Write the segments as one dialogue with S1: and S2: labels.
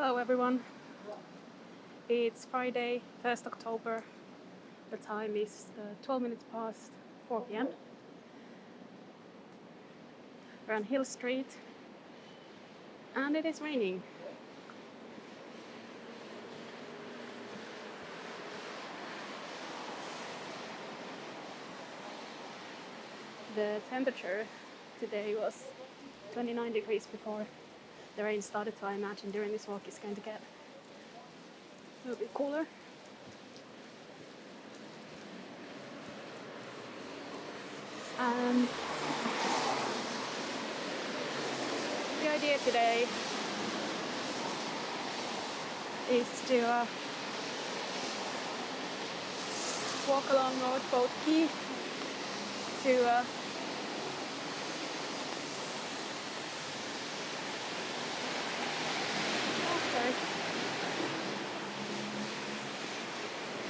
S1: Hello everyone. It's Friday, 1st October. The time is 12 minutes past 4 p.m. We're on Hill Street and it is raining. The temperature today was 29 degrees before the rain started, so I imagine during this walk it's going to get a little bit cooler. And the idea today is to walk along North Boat Quay to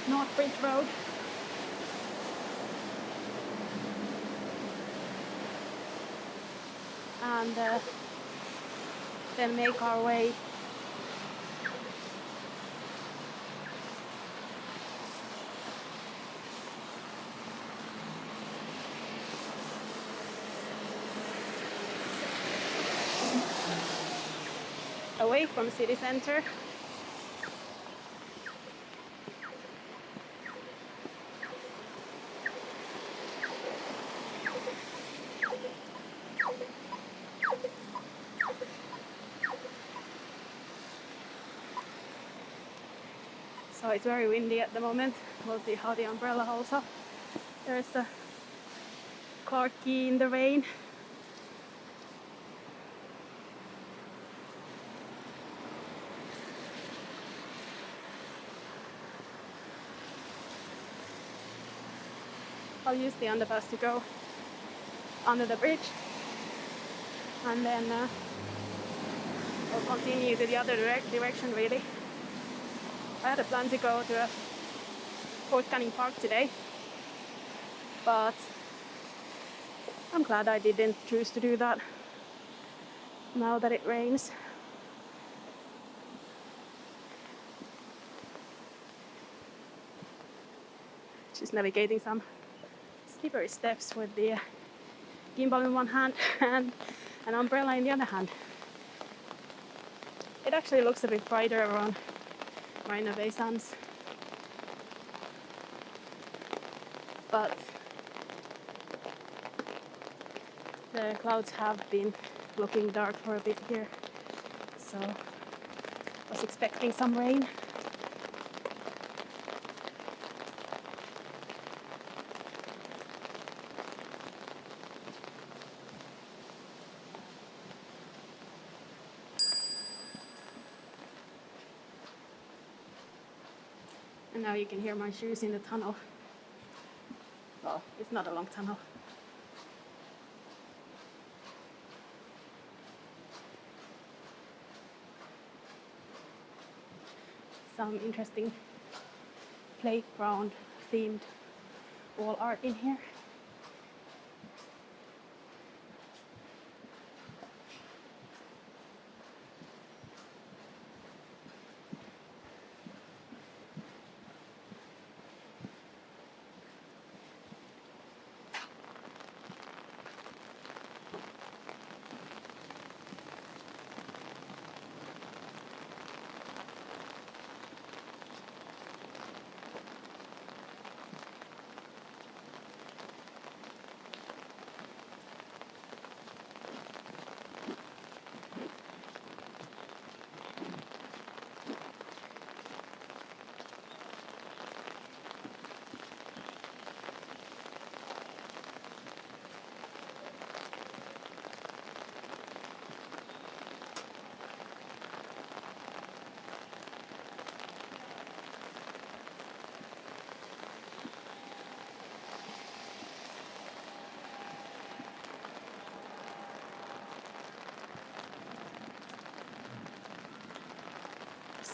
S1: North Road. And then make our way away from city center. So it's very windy at the moment. We'll see how the umbrella holds up. There's a Clark Quay in the rain. I'll use the underpass to go under the bridge, and then I'll continue to the other direction really. I had a plan to go to Fort Canning Park today, but I'm glad I didn't choose to do that now that it rains. Just navigating some slippery steps with the gimbal in one hand and an umbrella in the other hand. It actually looks a bit brighter around Marina Bay Sands, but the clouds have been looking dark for a bit here, so I was expecting some rain. And now you can hear my shoes in the tunnel. Well, it's not a long tunnel. Some interesting playground themed wall art in here.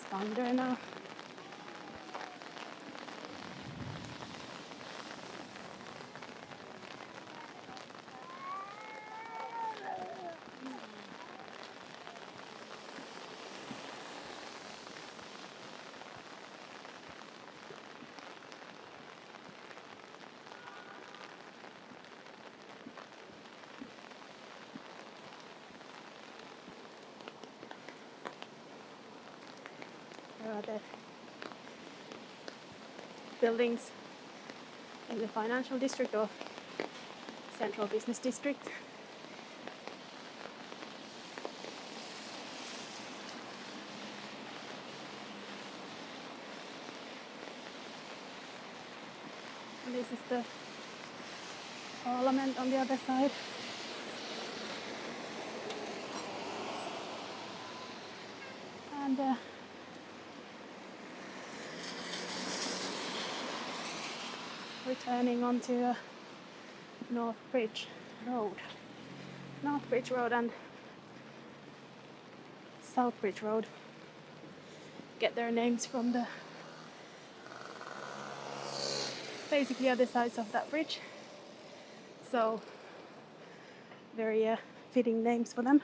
S1: Thunder now. There are the buildings in the financial district or central business district. And this is the parliament on the other side. And returning onto North Bridge Road and South Bridge Road get their names from the basically other sides of that bridge. So very fitting names for them.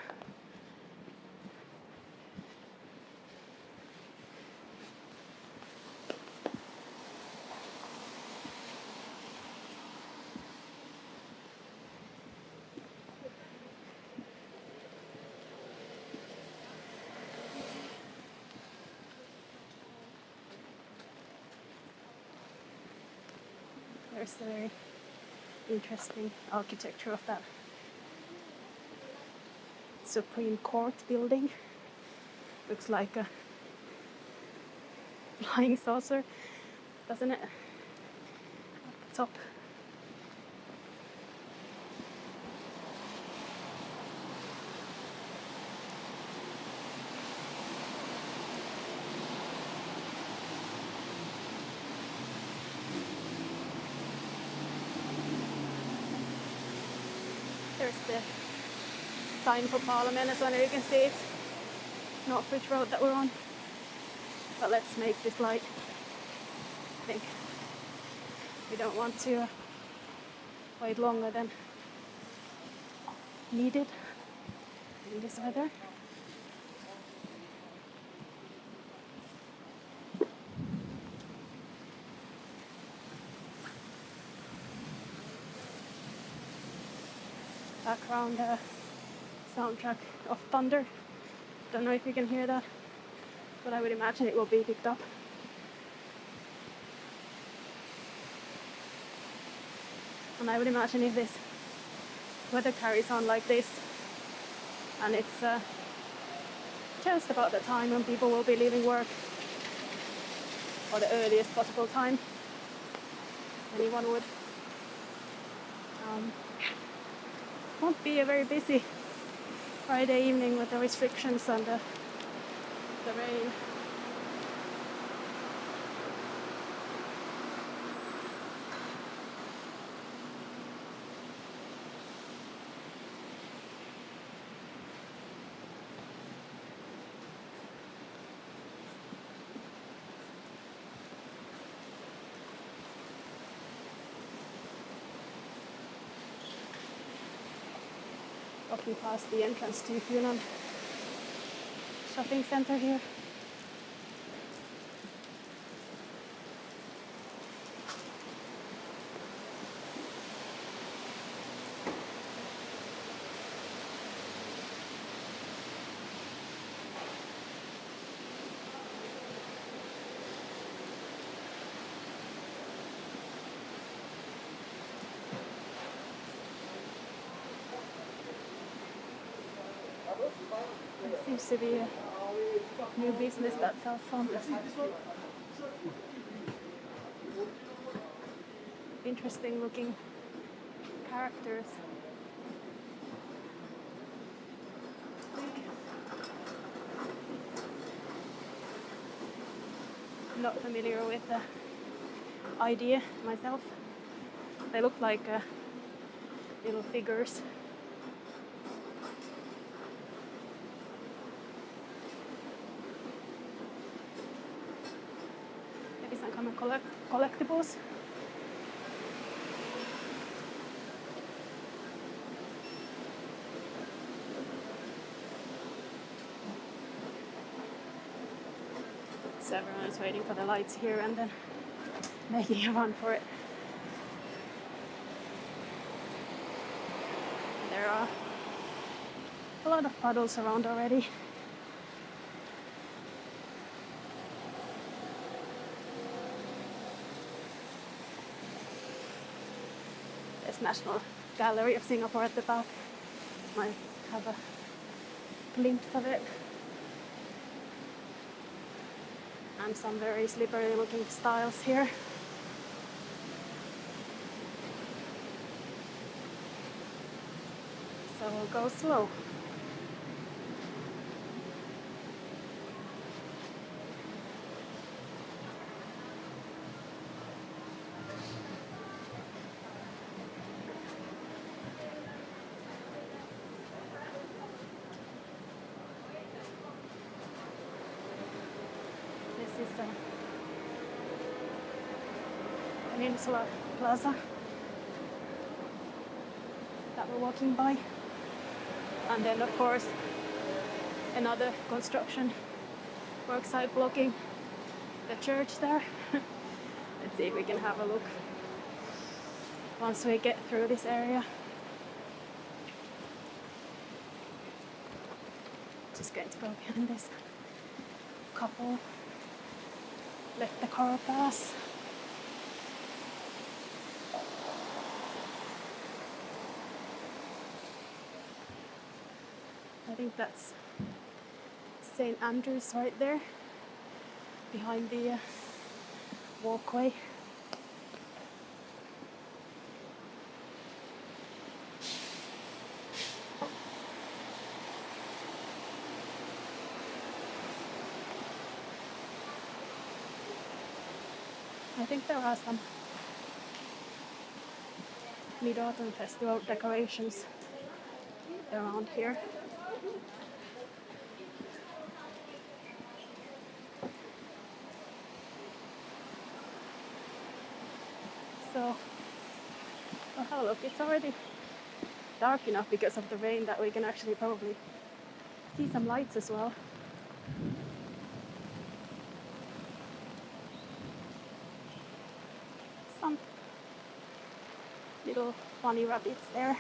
S1: There's the very interesting architecture of that Supreme Court building. Looks like a flying saucer, doesn't it? At the top. There's the sign for Parliament as well. You can see it's North Bridge Road that we're on. But let's make this light. I think we don't want to wait longer than needed in this weather. Background soundtrack of thunder. Don't know if you can hear that, but I would imagine it will be picked up. And I would imagine if this weather carries on like this, and it's just about the time when people will be leaving work, or the earliest possible time anyone would, won't be a very busy Friday evening with the restrictions and the rain. Walking past the entrance to Funan shopping center here. There seems to be a new business that sells some interesting looking characters. I'm not familiar with the idea myself. They look like little figures. Collectibles. So everyone is waiting for the lights here and then making a run for it. There are a lot of puddles around already. this National Gallery of Singapore at the back. Might have a glimpse of it. And some very slippery looking styles here. So we'll go slow. This is a Peninsula Plaza that we're walking by. And then of course another construction worksite blocking the church there. Let's see if we can have a look once we get through this area. Just going to go behind this couple. Let the car pass. I think that's St. Andrew's right there, behind the walkway. I think there are some Mid-Autumn Festival decorations around here. So, oh, have a look, it's already dark enough because of the rain that we can actually probably see some lights as well. Some little funny rabbits there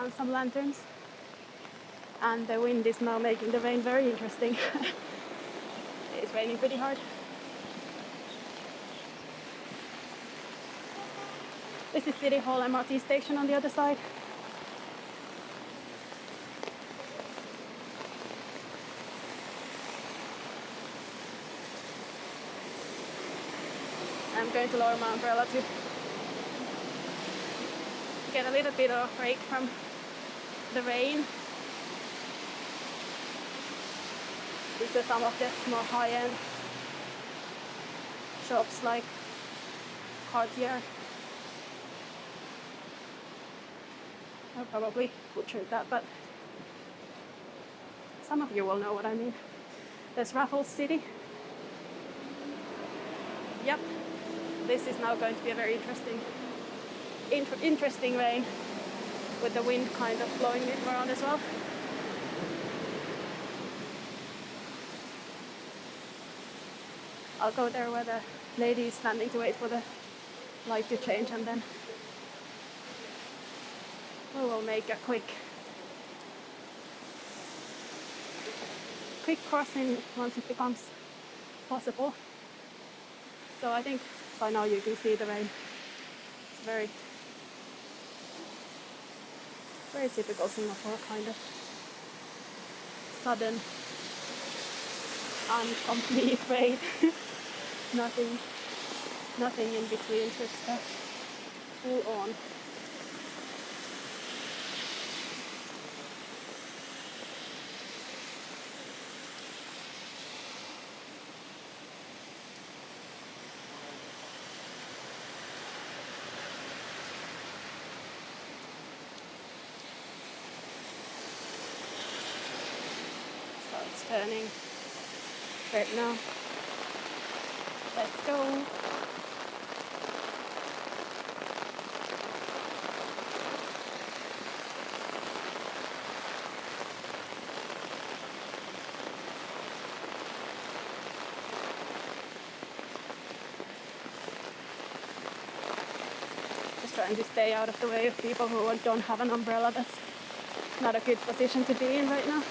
S1: and some lanterns. And the wind is now making the rain very interesting. It's raining pretty hard. This is City Hall MRT station on the other side. I'm going to lower my umbrella to get a little bit of a break from the rain. These are some of the more high-end shops like Cartier. I'll probably butcher that, but some of you will know what I mean. There's Raffles City. Yep, this is now going to be a very interesting rain, with the wind kind of blowing it around as well. I'll go there where the lady is standing to wait for the light to change, and then we will make a quick crossing once it becomes possible. So I think by now you can see the rain. It's very typical Singapore kind of sudden and complete rain. nothing in between, just full on. It's turning right now. Let's go. Just trying to stay out of the way of people who don't have an umbrella. That's not a good position to be in right now.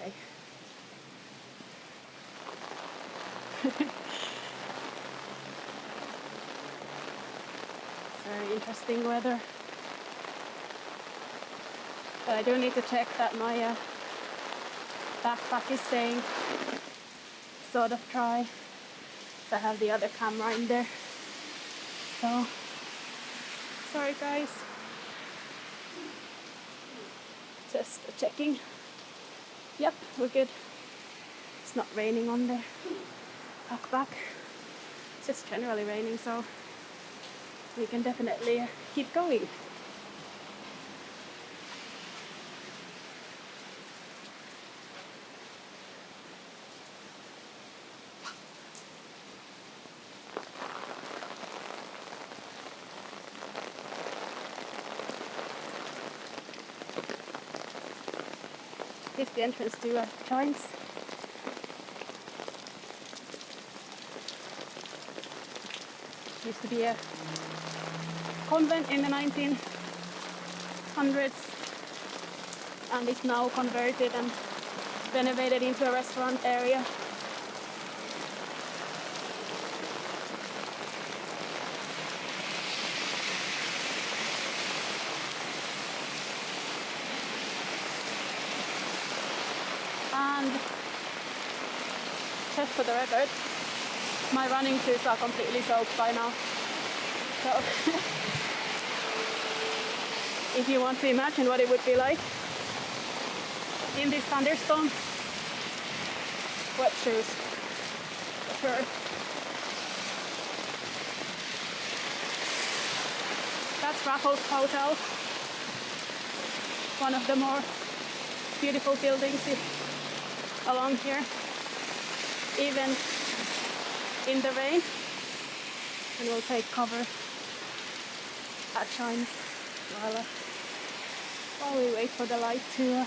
S1: okay. Very interesting weather. But I do need to check that my backpack is staying sort of dry. So I have the other camera in there. So, sorry guys. Just checking. Yep, we're good. It's not raining on the backpack. It's just generally raining, so we can definitely keep going. This is the entrance to Chijmes. Used to be a convent in the 1900s, and it's now converted and renovated into a restaurant area. And just for the record, my running shoes are completely soaked by now. So if you want to imagine what it would be like in this thunderstorm, wet shoes for sure. That's Raffles Hotel, one of the more beautiful buildings along here, even in the rain. And we'll take cover at Chijmes while we wait for the light to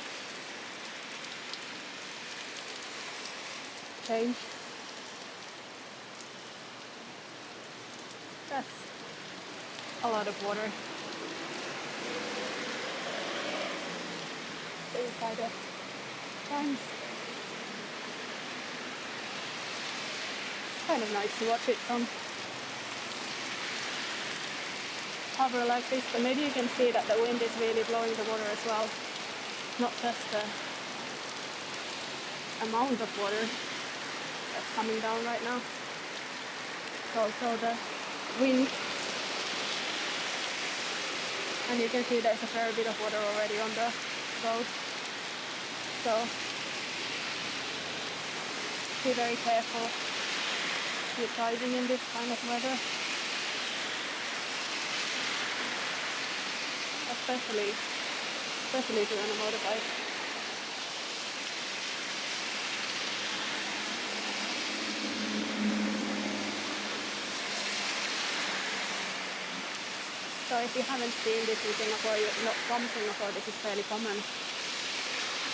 S1: change. That's a lot of water inside of Chijmes. Kind of nice to watch it from cover like this, but maybe you can see that the wind is really blowing the water as well. Not just the amount of water that's coming down right now, it's also the wind. And you can see there's a fair bit of water already on the road. So be very careful if you're driving in this kind of weather. Especially if you're on a motorbike. So if you haven't seen this in Singapore, you're not from Singapore, this is fairly common.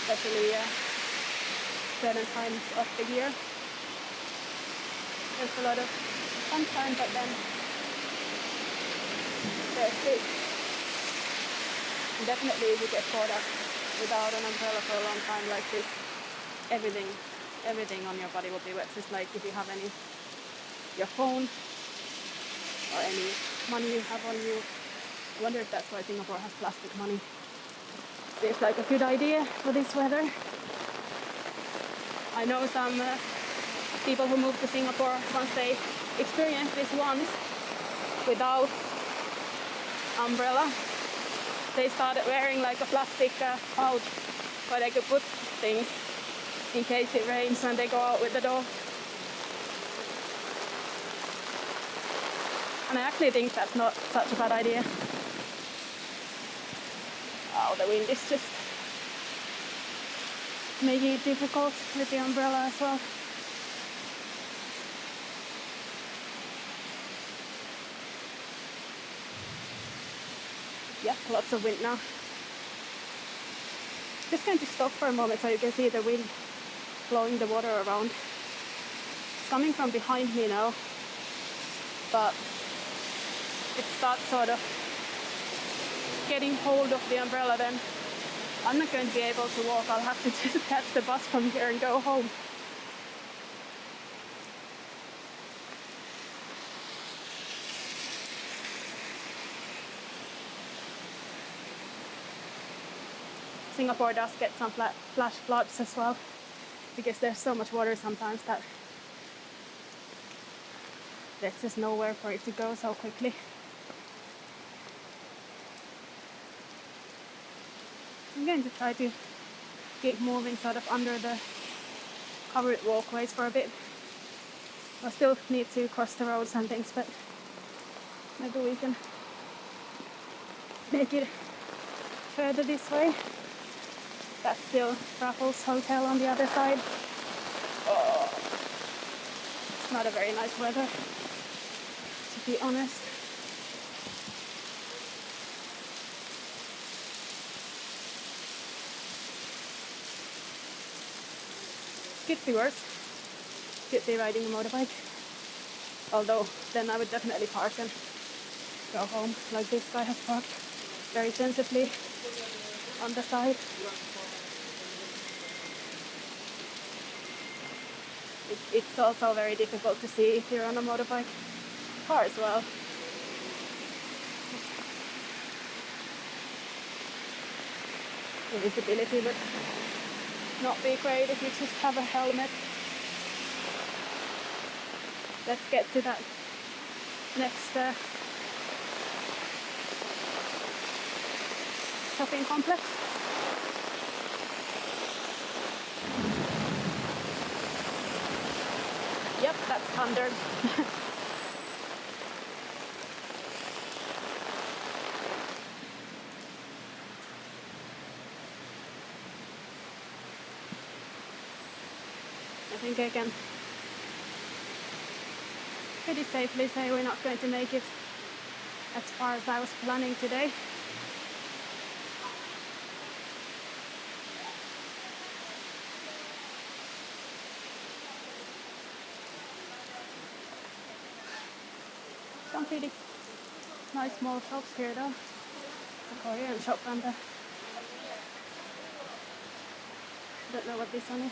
S1: Especially certain times of the year. There's a lot of sunshine, but then there's this. And definitely if you get caught up without an umbrella for a long time like this, everything on your body will be wet. Just like if you have your phone or any money you have on you. I wonder if that's why Singapore has plastic money. Seems like a good idea for this weather. I know some people who moved to Singapore, once they experienced this once without umbrella, they started wearing like a plastic pouch where they could put things in case it rains when they go out with the dog. And I actually think that's not such a bad idea. Oh, the wind is just making it difficult with the umbrella as well. Yeah, lots of wind now. Just going to stop for a moment so you can see the wind blowing the water around. It's coming from behind me now, but it starts sort of getting hold of the umbrella then I'm not going to be able to walk. I'll have to just catch the bus from here and go home. Singapore does get some flash floods as well, because there's so much water sometimes that there's just nowhere for it to go so quickly. I'm going to try to keep moving sort of under the covered walkways for a bit. I still need to cross the roads and things, but maybe we can make it further this way. That's still Raffles Hotel on the other side. Oh, not a very nice weather, to be honest. Could be worse. Could be riding a motorbike. Although then I would definitely park and go home, like this guy has parked very sensibly on the side. It's also very difficult to see if you're on a motorbike. Car as well. The visibility would not be great if you just have a helmet. Let's get to that next shopping complex. Yep, that's 100. I think I can pretty safely say we're not going to make it as far as I was planning today. Some pretty nice small shops here though. The Korean shop and the... don't know what this one is.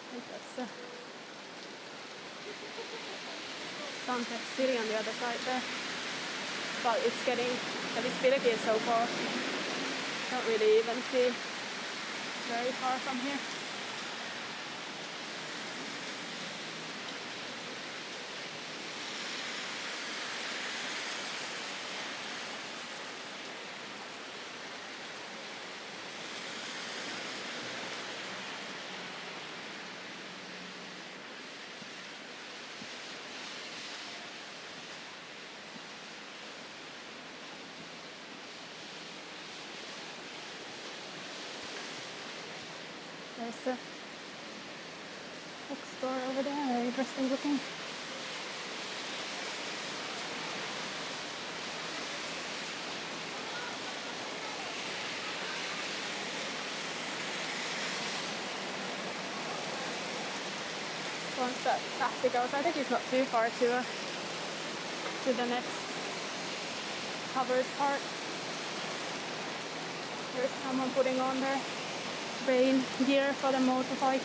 S1: I think that's Stamford City on the other side there. But it's getting, the visibility is so poor. Don't really even see very far from here. There's a bookstore over there, very interesting looking. Once that taxi goes, I think it's not too far to the next covered part. There's someone putting on their rain gear for the motorbike.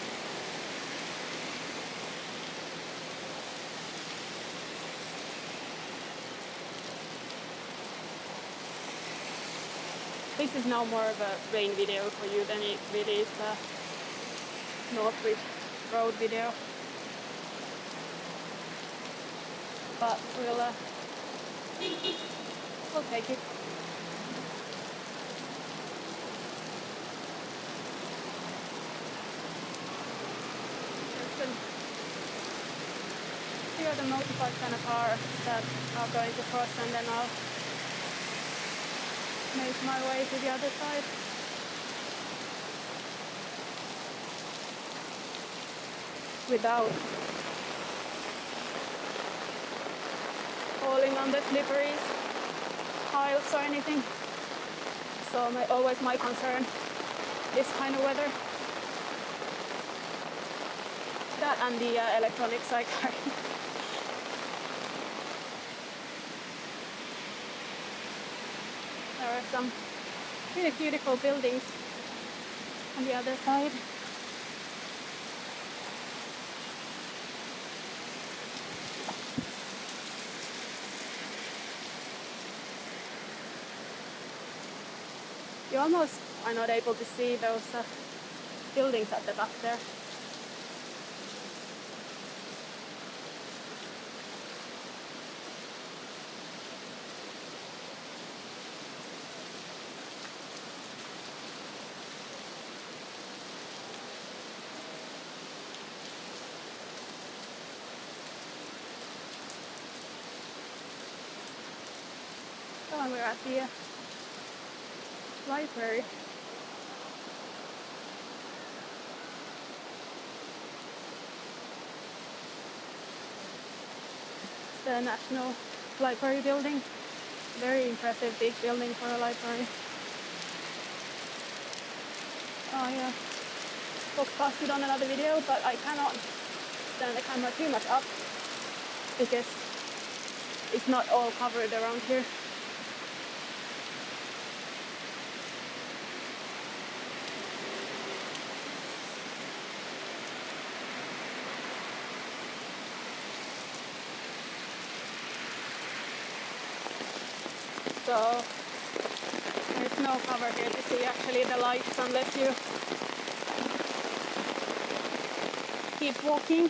S1: This is now more of a rain video for you than it really is a North Boat Road video. But we'll take it. Here are the motorbikes and a car that are going to cross, and then I'll make my way to the other side. Without falling on the slippery tiles or anything. So always my concern this kind of weather. That and the electronic sidecar. There are some really beautiful buildings on the other side. You almost are not able to see those buildings at the top there. So we're at the library. It's the National Library building. Very impressive big building for a library. Oh yeah, walked past it on another video, but I cannot stand the camera too much up because it's not all covered around here. So there's no cover here to see actually the lights unless you keep walking.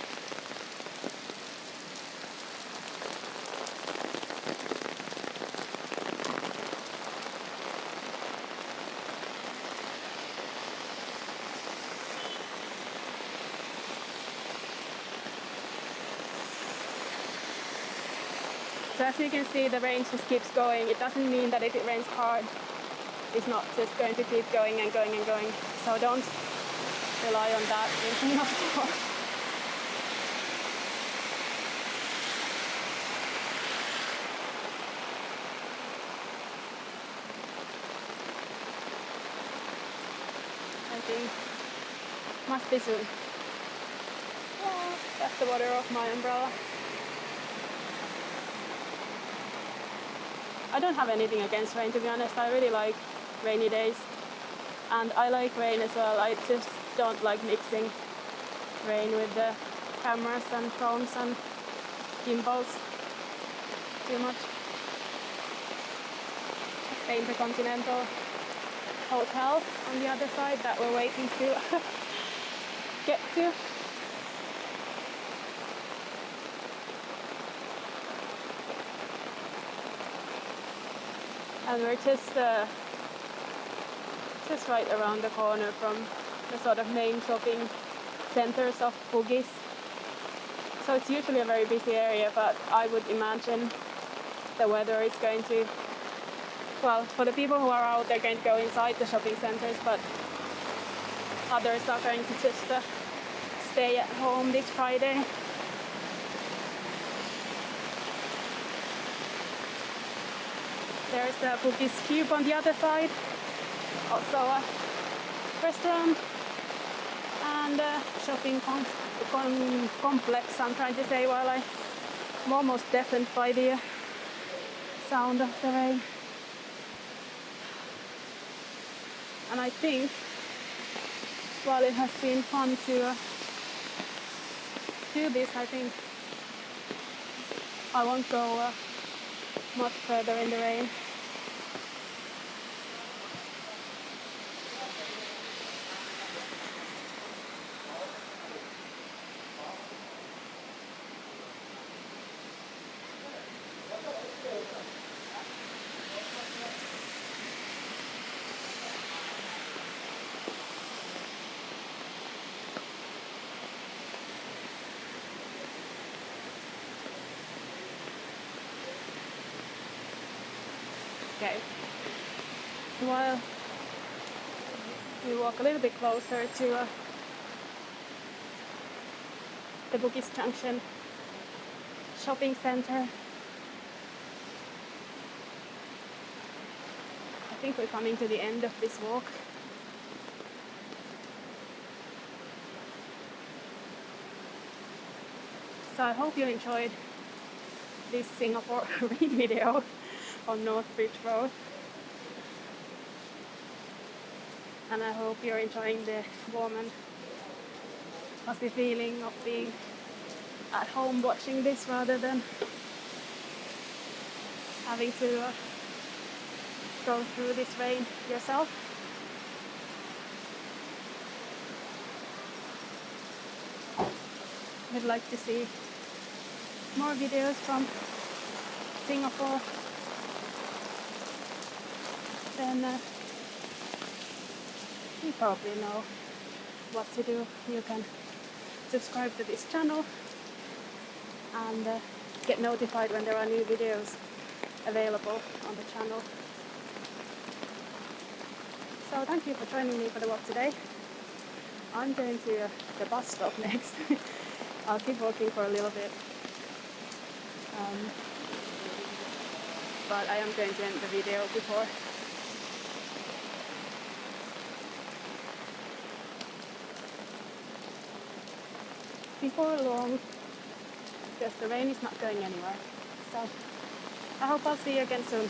S1: So as you can see, the rain just keeps going. It doesn't mean that if it rains hard, it's not just going to keep going and going and going. So don't rely on that in of course. I think must be soon. Oh, that's the water off my umbrella. I don't have anything against rain, to be honest. I really like rainy days. And I like rain as well. I just don't like mixing rain with the cameras and phones and gimbals too much. The Intercontinental Hotel on the other side that we're waiting to get to. And we're just right around the corner from the sort of main shopping centers of Bugis. So it's usually a very busy area, but I would imagine the weather is going to, well, for the people who are out, they're going to go inside the shopping centers, but others are going to just stay at home this Friday. There's a Bugis Cube on the other side, also a restaurant and a shopping complex, I'm trying to say, while I'm almost deafened by the sound of the rain. And I think, while it has been fun to do this, I think I won't go much further in the rain. Okay, while we walk a little bit closer to the Bugis Junction shopping center, I think we're coming to the end of this walk. So I hope you enjoyed this Singapore rain video on North Bridge Road. And I hope you're enjoying the warm and fuzzy feeling of being at home watching this rather than having to go through this rain yourself. I'd like to see more videos from Singapore. Then you probably know what to do. You can subscribe to this channel and get notified when there are new videos available on the channel. So thank you for joining me for the walk today. I'm going to the bus stop next. I'll keep walking for a little bit. But I am going to end the video before long, because the rain is not going anywhere. So I hope I'll see you again soon.